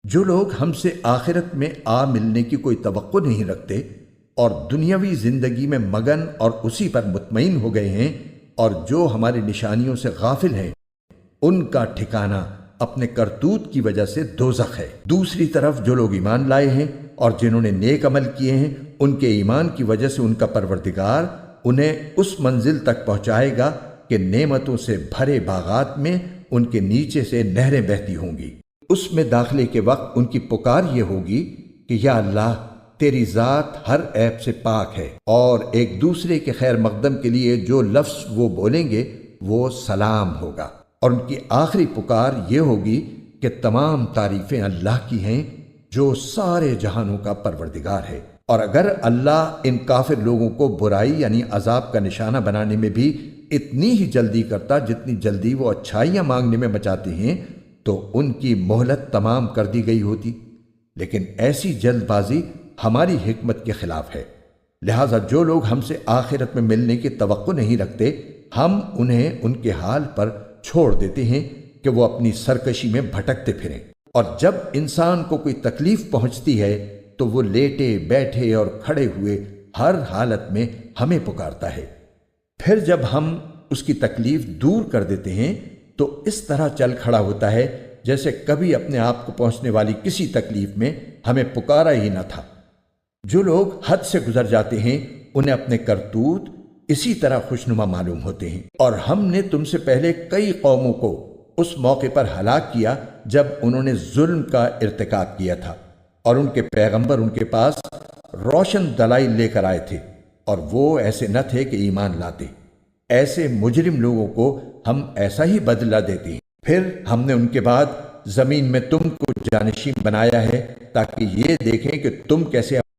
جو لوگ ہم سے آخرت میں آ ملنے کی کوئی توقع نہیں رکھتے اور دنیاوی زندگی میں مگن اور اسی پر مطمئن ہو گئے ہیں اور جو ہماری نشانیوں سے غافل ہیں، ان کا ٹھکانہ اپنے کرتوت کی وجہ سے دوزخ ہے۔ دوسری طرف جو لوگ ایمان لائے ہیں اور جنہوں نے نیک عمل کیے ہیں، ان کے ایمان کی وجہ سے ان کا پروردگار انہیں اس منزل تک پہنچائے گا کہ نعمتوں سے بھرے باغات میں ان کے نیچے سے نہریں بہتی ہوں گی۔ اس میں داخلے کے وقت ان کی پکار یہ ہوگی کہ یا اللہ، تیری ذات ہر عیب سے پاک ہے، اور ایک دوسرے کے خیر مقدم کے لیے جو لفظ وہ بولیں گے وہ سلام ہوگا، اور ان کی آخری پکار یہ ہوگی کہ تمام تعریفیں اللہ کی ہیں جو سارے جہانوں کا پروردگار ہے۔ اور اگر اللہ ان کافر لوگوں کو برائی یعنی عذاب کا نشانہ بنانے میں بھی اتنی ہی جلدی کرتا جتنی جلدی وہ اچھائیاں مانگنے میں بچاتے ہیں، تو ان کی مہلت تمام کر دی گئی ہوتی، لیکن ایسی جلد بازی ہماری حکمت کے خلاف ہے۔ لہذا جو لوگ ہم سے آخرت میں ملنے کی توقع نہیں رکھتے، ہم انہیں ان کے حال پر چھوڑ دیتے ہیں کہ وہ اپنی سرکشی میں بھٹکتے پھریں، اور جب انسان کو کوئی تکلیف پہنچتی ہے تو وہ لیٹے بیٹھے اور کھڑے ہوئے ہر حالت میں ہمیں پکارتا ہے۔ پھر جب ہم اس کی تکلیف دور کر دیتے ہیں تو اس طرح چل کھڑا ہوتا ہے جیسے کبھی اپنے آپ کو پہنچنے والی کسی تکلیف میں ہمیں پکارا ہی نہ تھا۔ جو لوگ حد سے گزر جاتے ہیں انہیں اپنے کرتوت اسی طرح خوشنما معلوم ہوتے ہیں، اور ہم نے تم سے پہلے کئی قوموں کو اس موقع پر ہلاک کیا جب انہوں نے ظلم کا ارتکاب کیا تھا، اور ان کے پیغمبر ان کے پاس روشن دلائل لے کر آئے تھے، اور وہ ایسے نہ تھے کہ ایمان لاتے۔ ایسے مجرم لوگوں کو ہم ایسا ہی بدلہ دیتے ہیں۔ پھر ہم نے ان کے بعد زمین میں تم کو جانشین بنایا ہے تاکہ یہ دیکھیں کہ تم کیسے